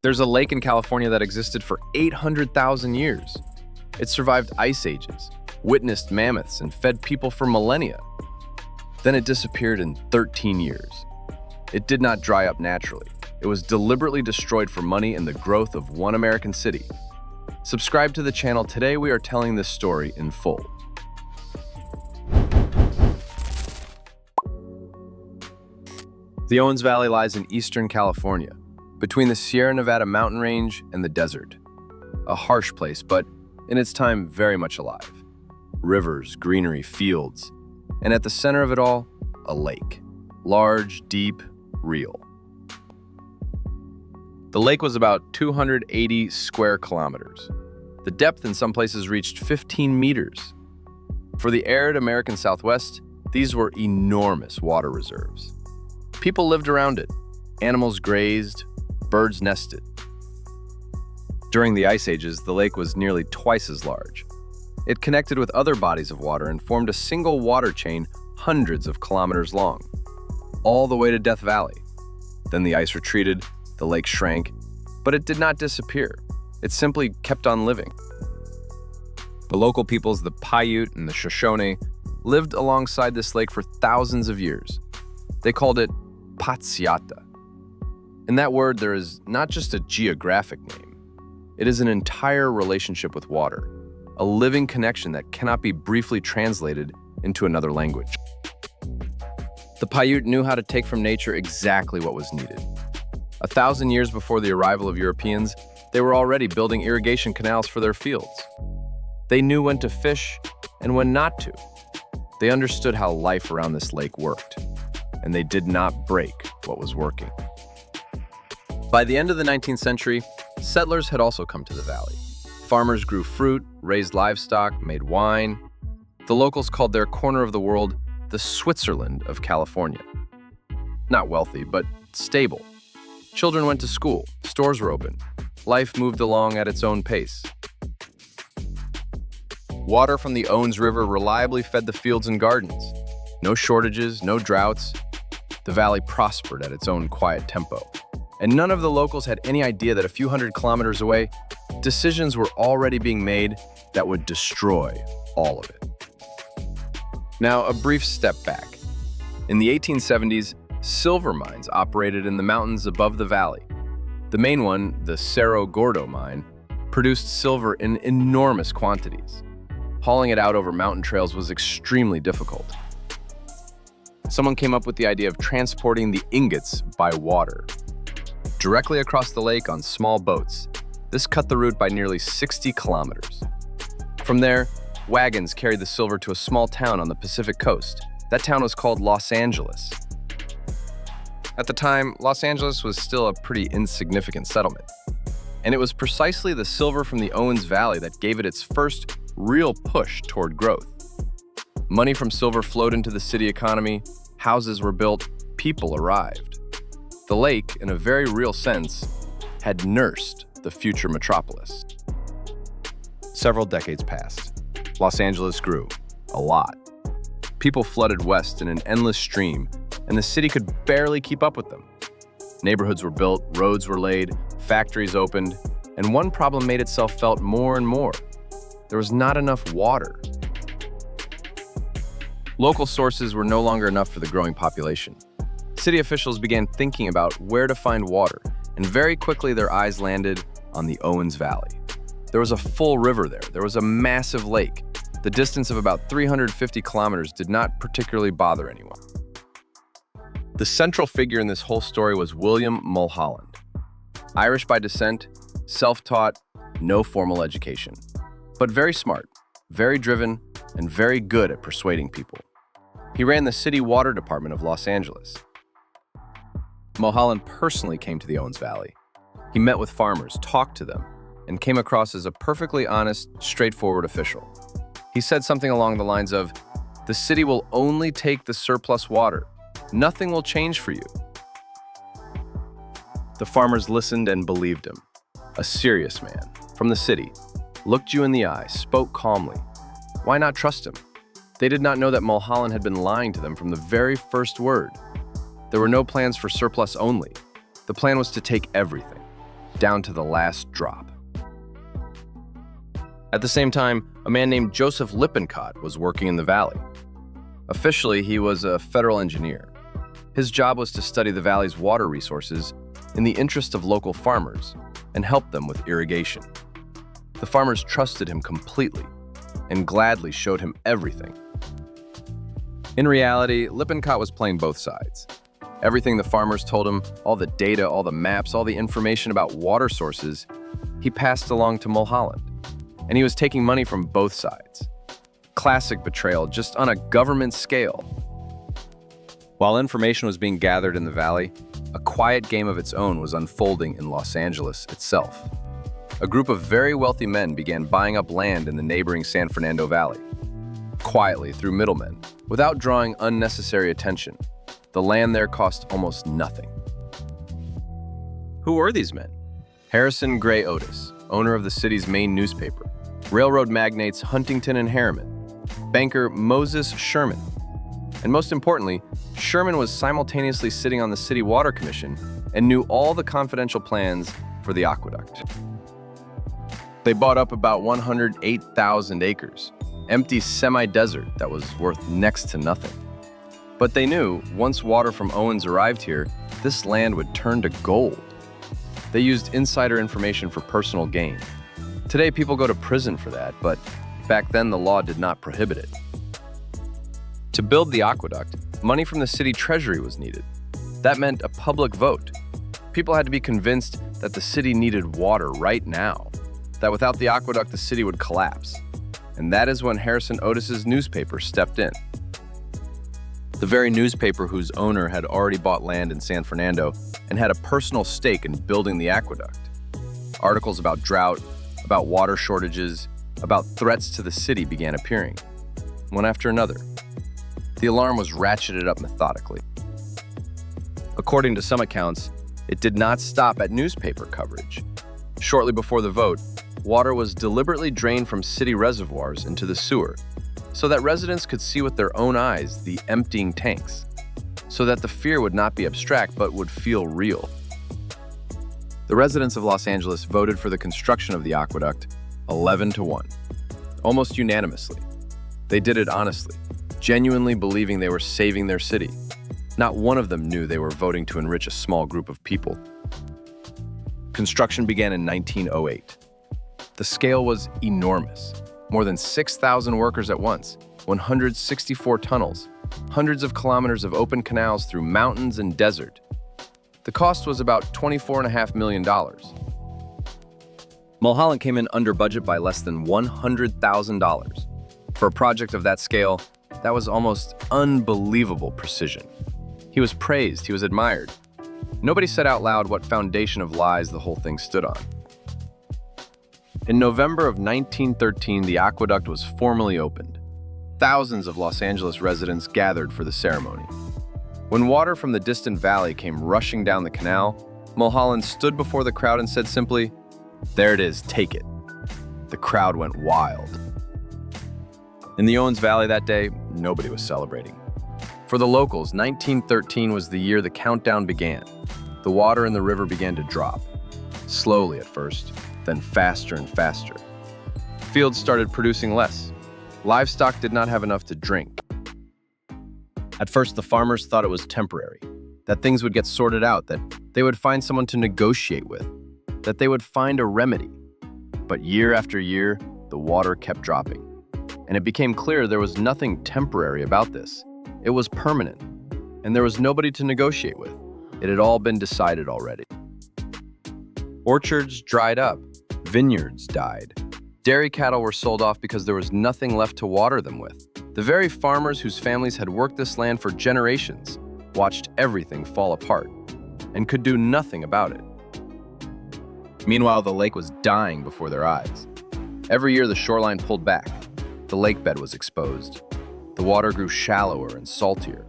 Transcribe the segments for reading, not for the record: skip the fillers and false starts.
There's a lake in California that existed for 800,000 years. It survived ice ages, witnessed mammoths, and fed people for millennia. Then it disappeared in 13 years. It did not dry up naturally. It was deliberately destroyed for money and the growth of one American city. Subscribe to the channel. Today we are telling this story in full. The Owens Valley lies in eastern California, between the Sierra Nevada mountain range and the desert. A harsh place, but in its time very much alive. Rivers, greenery, fields, and at the center of it all, a lake. Large, deep, real. The lake was about 280 square kilometers. The depth in some places reached 15 meters. For the arid American Southwest, these were enormous water reserves. People lived around it. Animals grazed, birds nested. During the ice ages, the lake was nearly twice as large. It connected with other bodies of water and formed a single water chain hundreds of kilometers long, all the way to Death Valley. Then the ice retreated, the lake shrank, but it did not disappear. It simply kept on living. The local peoples, the Paiute and the Shoshone, lived alongside this lake for thousands of years. They called it Patsiata. In that word, there is not just a geographic name. It is an entire relationship with water, a living connection that cannot be briefly translated into another language. The Paiute knew how to take from nature exactly what was needed. 1,000 years before the arrival of Europeans, they were already building irrigation canals for their fields. They knew when to fish and when not to. They understood how life around this lake worked, and they did not break what was working. By the end of the 19th century, settlers had also come to the valley. Farmers grew fruit, raised livestock, made wine. The locals called their corner of the world the Switzerland of California. Not wealthy, but stable. Children went to school, stores were open. Life moved along at its own pace. Water from the Owens River reliably fed the fields and gardens. No shortages, no droughts. The valley prospered at its own quiet tempo. And none of the locals had any idea that a few hundred kilometers away, decisions were already being made that would destroy all of it. Now, a brief step back. In the 1870s, silver mines operated in the mountains above the valley. The main one, the Cerro Gordo mine, produced silver in enormous quantities. Hauling it out over mountain trails was extremely difficult. Someone came up with the idea of transporting the ingots by water. Directly across the lake on small boats. This cut the route by nearly 60 kilometers. From there, wagons carried the silver to a small town on the Pacific coast. That town was called Los Angeles. At the time, Los Angeles was still a pretty insignificant settlement. And it was precisely the silver from the Owens Valley that gave it its first real push toward growth. Money from silver flowed into the city economy, houses were built, people arrived. The lake, in a very real sense, had nursed the future metropolis. Several decades passed. Los Angeles grew, a lot. People flooded west in an endless stream, and the city could barely keep up with them. Neighborhoods were built, roads were laid, factories opened, and one problem made itself felt more and more. There was not enough water. Local sources were no longer enough for the growing population. City officials began thinking about where to find water, and very quickly their eyes landed on the Owens Valley. There was a full river there. There was a massive lake. The distance of about 350 kilometers did not particularly bother anyone. The central figure in this whole story was William Mulholland. Irish by descent, self-taught, no formal education, but very smart, very driven, and very good at persuading people. He ran the city water department of Los Angeles. Mulholland personally came to the Owens Valley. He met with farmers, talked to them, and came across as a perfectly honest, straightforward official. He said something along the lines of, "The city will only take the surplus water. Nothing will change for you." The farmers listened and believed him. A serious man, from the city, looked you in the eye, spoke calmly. Why not trust him? They did not know that Mulholland had been lying to them from the very first word. There were no plans for surplus only. The plan was to take everything. down to the last drop. At the same time, a man named Joseph Lippincott was working in the valley. Officially, he was a federal engineer. His job was to study the valley's water resources in the interest of local farmers and help them with irrigation. The farmers trusted him completely and gladly showed him everything. In reality, Lippincott was playing both sides. Everything the farmers told him, all the data, all the maps, all the information about water sources, he passed along to Mulholland. And he was taking money from both sides. Classic betrayal, just on a government scale. While information was being gathered in the valley, a quiet game of its own was unfolding in Los Angeles itself. A group of very wealthy men began buying up land in the neighboring San Fernando Valley. Quietly, through middlemen, without drawing unnecessary attention, the land there cost almost nothing. Who were these men? Harrison Gray Otis, owner of the city's main newspaper, railroad magnates Huntington and Harriman, banker Moses Sherman, and most importantly, Sherman was simultaneously sitting on the City Water Commission and knew all the confidential plans for the aqueduct. They bought up about 108,000 acres, empty semi-desert that was worth next to nothing. But they knew, once water from Owens arrived here, this land would turn to gold. They used insider information for personal gain. Today, people go to prison for that, but back then the law did not prohibit it. To build the aqueduct, money from the city treasury was needed. That meant a public vote. People had to be convinced that the city needed water right now, that without the aqueduct, the city would collapse. And that is when Harrison Otis's newspaper stepped in. The very newspaper whose owner had already bought land in San Fernando and had a personal stake in building the aqueduct. Articles about drought, about water shortages, about threats to the city began appearing, one after another. The alarm was ratcheted up methodically. According to some accounts, it did not stop at newspaper coverage. Shortly before the vote, water was deliberately drained from city reservoirs into the sewer, so that residents could see with their own eyes the emptying tanks, so that the fear would not be abstract but would feel real. The residents of Los Angeles voted for the construction of the aqueduct 11-1, almost unanimously. They did it honestly, genuinely believing they were saving their city. Not one of them knew they were voting to enrich a small group of people. Construction began in 1908. The scale was enormous. More than 6,000 workers at once, 164 tunnels, hundreds of kilometers of open canals through mountains and desert. The cost was about $24.5 million. Mulholland came in under budget by less than $100,000. For a project of that scale, that was almost unbelievable precision. He was praised, he was admired. Nobody said out loud what foundation of lies the whole thing stood on. In November of 1913, the aqueduct was formally opened. Thousands of Los Angeles residents gathered for the ceremony. When water from the distant valley came rushing down the canal, Mulholland stood before the crowd and said simply, "There it is, take it." The crowd went wild. In the Owens Valley that day, nobody was celebrating. For the locals, 1913 was the year the countdown began. The water in the river began to drop. Slowly at first, then faster and faster. Fields started producing less. Livestock did not have enough to drink. At first, the farmers thought it was temporary, that things would get sorted out, that they would find someone to negotiate with, that they would find a remedy. But year after year, the water kept dropping. And it became clear there was nothing temporary about this. It was permanent, and there was nobody to negotiate with. It had all been decided already. Orchards dried up, vineyards died. Dairy cattle were sold off because there was nothing left to water them with. The very farmers whose families had worked this land for generations watched everything fall apart and could do nothing about it. Meanwhile, the lake was dying before their eyes. Every year, the shoreline pulled back. The lakebed was exposed. The water grew shallower and saltier.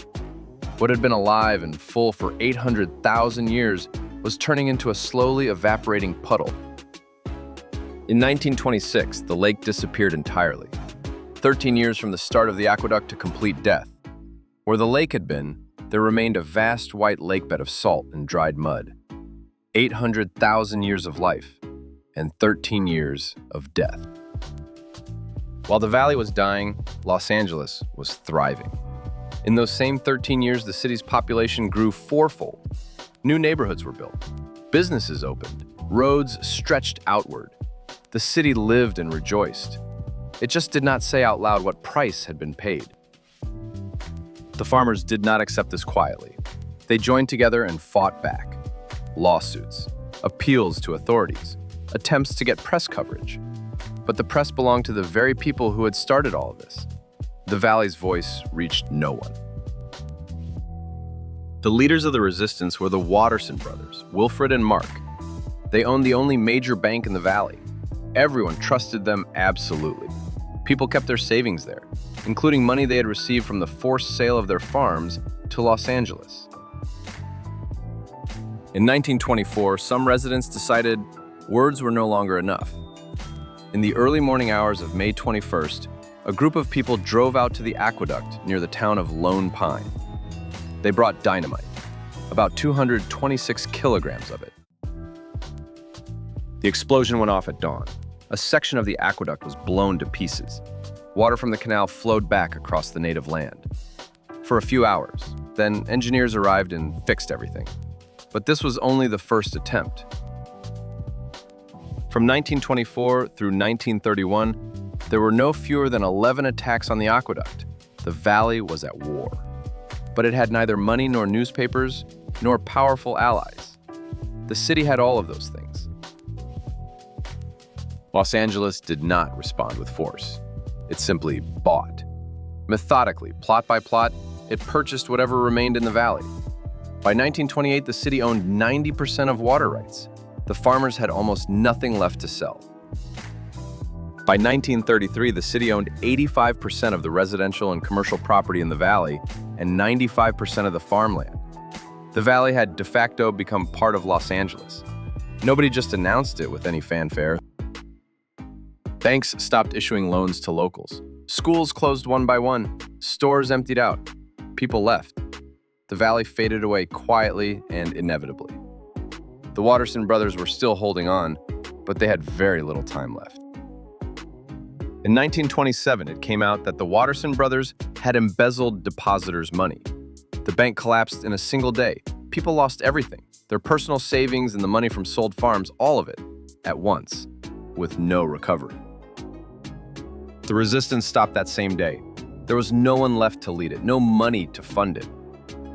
What had been alive and full for 800,000 years was turning into a slowly evaporating puddle. In 1926, the lake disappeared entirely. 13 years from the start of the aqueduct to complete death. Where the lake had been, there remained a vast white lakebed of salt and dried mud. 800,000 years of life, and 13 years of death. While the valley was dying, Los Angeles was thriving. In those same 13 years, the city's population grew fourfold. New neighborhoods were built, businesses opened, roads stretched outward. The city lived and rejoiced. It just did not say out loud what price had been paid. The farmers did not accept this quietly. They joined together and fought back. Lawsuits, appeals to authorities, attempts to get press coverage. But the press belonged to the very people who had started all of this. The valley's voice reached no one. The leaders of the resistance were the Watterson brothers, Wilfred and Mark. They owned the only major bank in the valley. Everyone trusted them absolutely. People kept their savings there, including money they had received from the forced sale of their farms to Los Angeles. In 1924, some residents decided words were no longer enough. In the early morning hours of May 21st, a group of people drove out to the aqueduct near the town of Lone Pine. They brought dynamite, about 226 kilograms of it. The explosion went off at dawn. A section of the aqueduct was blown to pieces. Water from the canal flowed back across the native land. For a few hours, then engineers arrived and fixed everything. But this was only the first attempt. From 1924 through 1931, there were no fewer than 11 attacks on the aqueduct. The valley was at war. But it had neither money nor newspapers, nor powerful allies. The city had all of those things. Los Angeles did not respond with force. It simply bought. Methodically, plot by plot, it purchased whatever remained in the valley. By 1928, the city owned 90% of water rights. The farmers had almost nothing left to sell. By 1933, the city owned 85% of the residential and commercial property in the valley and 95% of the farmland. The valley had de facto become part of Los Angeles. Nobody just announced it with any fanfare. Banks stopped issuing loans to locals. Schools closed one by one. Stores emptied out. People left. The valley faded away quietly and inevitably. The Watterson brothers were still holding on, but they had very little time left. In 1927, it came out that the Watterson brothers had embezzled depositors' money. The bank collapsed in a single day. People lost everything, their personal savings and the money from sold farms, all of it, at once, with no recovery. The resistance stopped that same day. There was no one left to lead it, no money to fund it.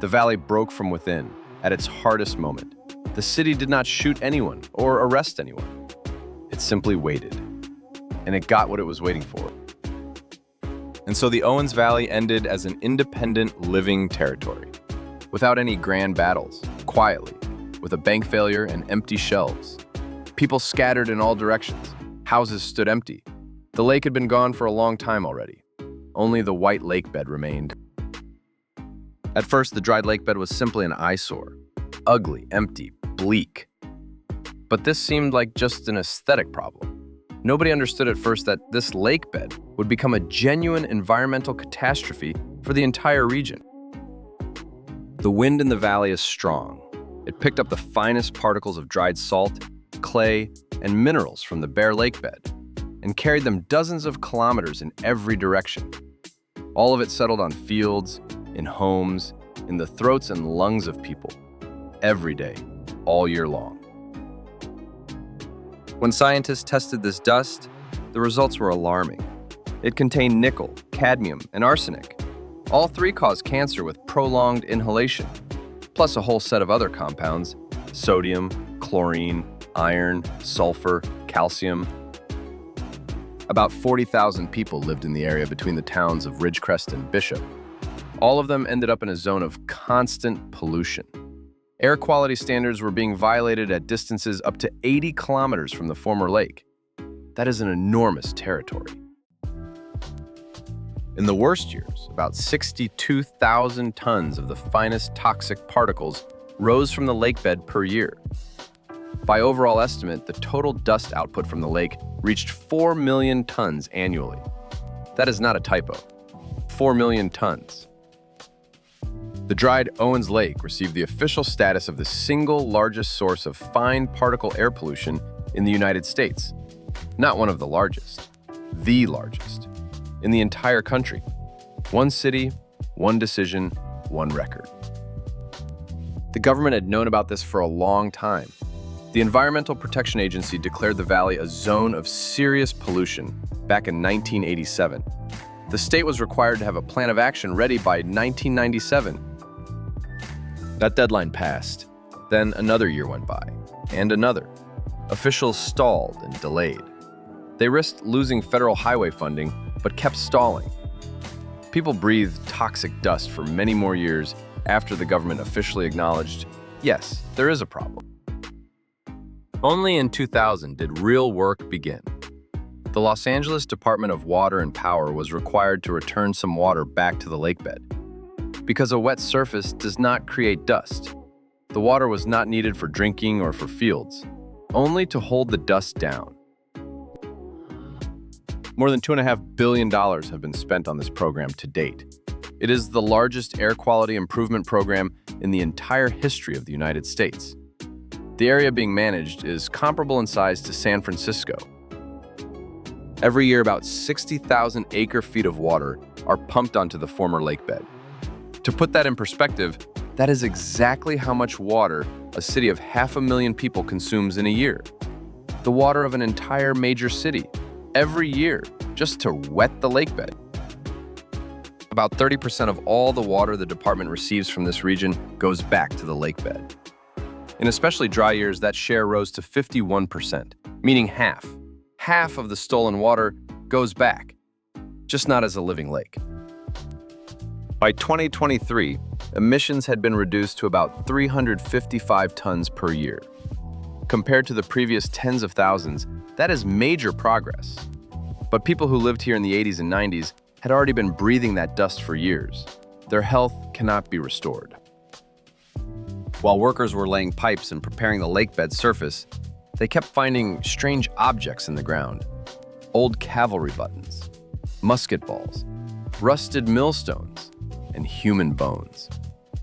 The valley broke from within, at its hardest moment. The city did not shoot anyone or arrest anyone. It simply waited. And it got what it was waiting for. And so the Owens Valley ended as an independent living territory, without any grand battles, quietly, with a bank failure and empty shelves. People scattered in all directions. Houses stood empty. The lake had been gone for a long time already. Only the white lakebed remained. At first, the dried lakebed was simply an eyesore. Ugly, empty, bleak. But this seemed like just an aesthetic problem. Nobody understood at first that this lakebed would become a genuine environmental catastrophe for the entire region. The wind in the valley is strong. It picked up the finest particles of dried salt, clay, and minerals from the bare lakebed and carried them dozens of kilometers in every direction. All of it settled on fields, in homes, in the throats and lungs of people, every day, all year long. When scientists tested this dust, the results were alarming. It contained nickel, cadmium, and arsenic. All three cause cancer with prolonged inhalation, plus a whole set of other compounds: sodium, chlorine, iron, sulfur, calcium. About 40,000 people lived in the area between the towns of Ridgecrest and Bishop. All of them ended up in a zone of constant pollution. Air quality standards were being violated at distances up to 80 kilometers from the former lake. That is an enormous territory. In the worst years, about 62,000 tons of the finest toxic particles rose from the lakebed per year. By overall estimate, the total dust output from the lake reached 4 million tons annually. That is not a typo. 4 million tons. The dried Owens Lake received the official status of the single largest source of fine particle air pollution in the United States. Not one of the largest in the entire country. One city, one decision, one record. The government had known about this for a long time. The Environmental Protection Agency declared the valley a zone of serious pollution back in 1987. The state was required to have a plan of action ready by 1997. That deadline passed. Then another year went by, and another. Officials stalled and delayed. They risked losing federal highway funding, but kept stalling. People breathed toxic dust for many more years after the government officially acknowledged, yes, there is a problem. Only in 2000 did real work begin. The Los Angeles Department of Water and Power was required to return some water back to the lakebed. Because a wet surface does not create dust, the water was not needed for drinking or for fields, only to hold the dust down. More than $2.5 billion have been spent on this program to date. It is the largest air quality improvement program in the entire history of the United States. The area being managed is comparable in size to San Francisco. Every year, about 60,000 acre-feet of water are pumped onto the former lakebed. To put that in perspective, that is exactly how much water a city of 500,000 people consumes in a year. The water of an entire major city, every year, just to wet the lakebed. About 30% of all the water the department receives from this region goes back to the lakebed. In especially dry years, that share rose to 51%, meaning half. Half of the stolen water goes back, just not as a living lake. By 2023, emissions had been reduced to about 355 tons per year. Compared to the previous tens of thousands, that is major progress. But people who lived here in the 80s and 90s had already been breathing that dust for years. Their health cannot be restored. While workers were laying pipes and preparing the lakebed surface, they kept finding strange objects in the ground. Old cavalry buttons, musket balls, rusted millstones, and human bones.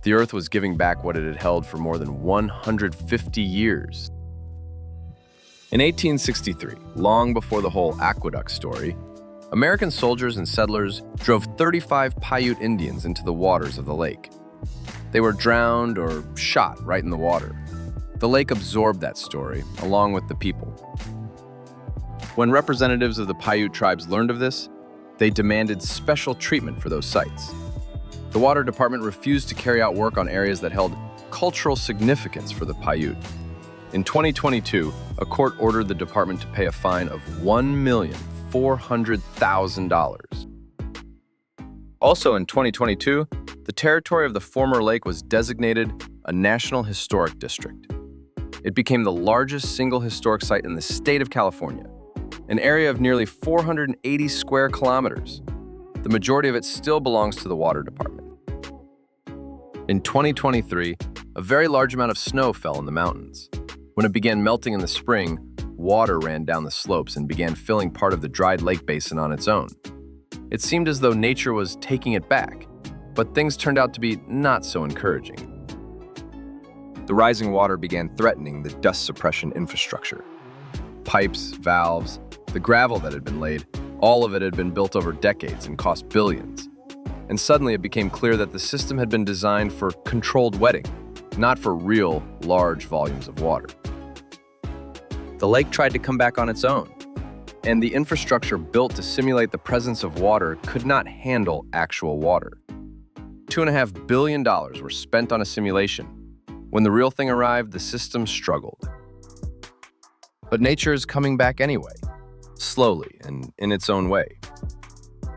The earth was giving back what it had held for more than 150 years. In 1863, long before the whole aqueduct story, American soldiers and settlers drove 35 Paiute Indians into the waters of the lake. They were drowned or shot right in the water. The lake absorbed that story, along with the people. When representatives of the Paiute tribes learned of this, they demanded special treatment for those sites. The water department refused to carry out work on areas that held cultural significance for the Paiute. In 2022, a court ordered the department to pay a fine of $1,400,000. Also in 2022, the territory of the former lake was designated a National Historic District. It became the largest single historic site in the state of California, an area of nearly 480 square kilometers. The majority of it still belongs to the water department. In 2023, a very large amount of snow fell in the mountains. When it began melting in the spring, water ran down the slopes and began filling part of the dried lake basin on its own. It seemed as though nature was taking it back, but things turned out to be not so encouraging. The rising water began threatening the dust suppression infrastructure. Pipes, valves, the gravel that had been laid, all of it had been built over decades and cost billions. And suddenly it became clear that the system had been designed for controlled wetting, not for real, large volumes of water. The lake tried to come back on its own, and the infrastructure built to simulate the presence of water could not handle actual water. $2.5 billion were spent on a simulation. When the real thing arrived, the system struggled. But nature is coming back anyway, slowly and in its own way.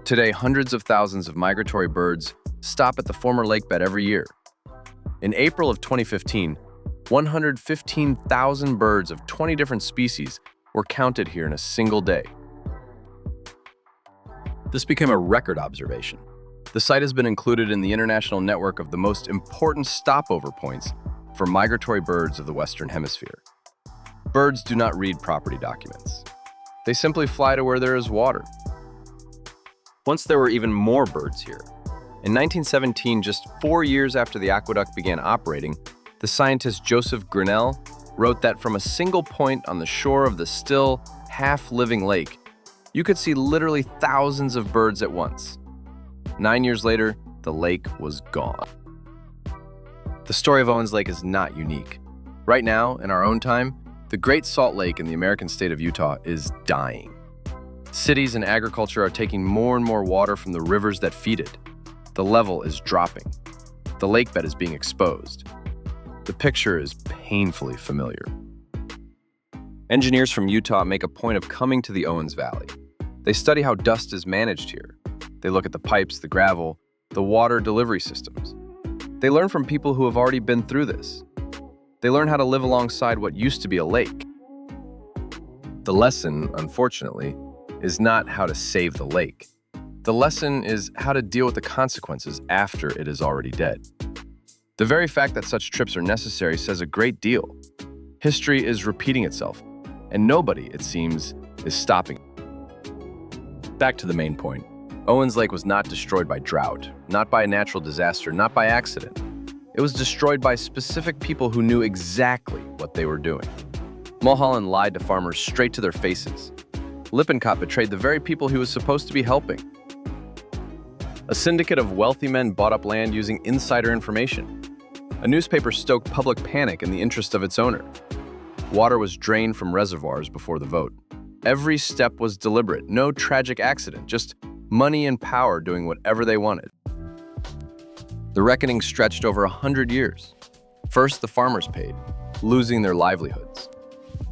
Today, hundreds of thousands of migratory birds stop at the former lakebed every year. In April of 2015, 115,000 birds of 20 different species were counted here in a single day. This became a record observation. The site has been included in the international network of the most important stopover points for migratory birds of the Western Hemisphere. Birds do not read property documents. They simply fly to where there is water. Once there were even more birds here. In 1917, just 4 years after the aqueduct began operating, the scientist Joseph Grinnell wrote that from a single point on the shore of the still, half-living lake, you could see literally thousands of birds at once. 9 years later, the lake was gone. The story of Owens Lake is not unique. Right now, in our own time, the Great Salt Lake in the American state of Utah is dying. Cities and agriculture are taking more and more water from the rivers that feed it. The level is dropping. The lakebed is being exposed. The picture is painfully familiar. Engineers from Utah make a point of coming to the Owens Valley. They study how dust is managed here. They look at the pipes, the gravel, the water delivery systems. They learn from people who have already been through this. They learn how to live alongside what used to be a lake. The lesson, unfortunately, is not how to save the lake. The lesson is how to deal with the consequences after it is already dead. The very fact that such trips are necessary says a great deal. History is repeating itself, and nobody, it seems, is stopping. Back to the main point. Owens Lake was not destroyed by drought, not by a natural disaster, not by accident. It was destroyed by specific people who knew exactly what they were doing. Mulholland lied to farmers straight to their faces. Lippincott betrayed the very people he was supposed to be helping. A syndicate of wealthy men bought up land using insider information. A newspaper stoked public panic in the interest of its owner. Water was drained from reservoirs before the vote. Every step was deliberate, no tragic accident, just money and power doing whatever they wanted. The reckoning stretched over 100 years. First, the farmers paid, losing their livelihoods.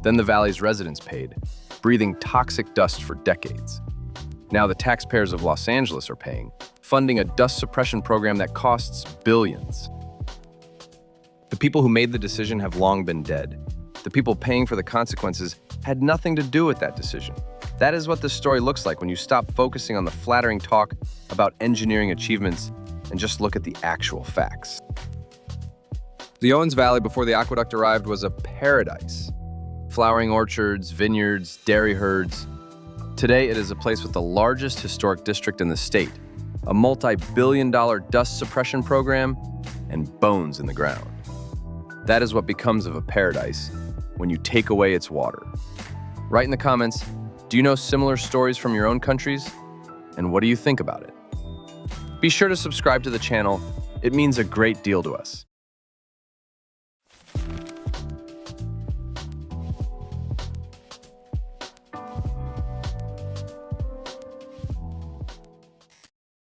Then the valley's residents paid, breathing toxic dust for decades. Now the taxpayers of Los Angeles are paying, funding a dust suppression program that costs billions. The people who made the decision have long been dead. The people paying for the consequences had nothing to do with that decision. That is what this story looks like when you stop focusing on the flattering talk about engineering achievements and just look at the actual facts. The Owens Valley before the aqueduct arrived was a paradise. Flowering orchards, vineyards, dairy herds. Today it is a place with the largest historic district in the state, a multi-billion-dollar dust suppression program, and bones in the ground. That is what becomes of a paradise when you take away its water. Write in the comments, do you know similar stories from your own countries? And what do you think about it? Be sure to subscribe to the channel. It means a great deal to us.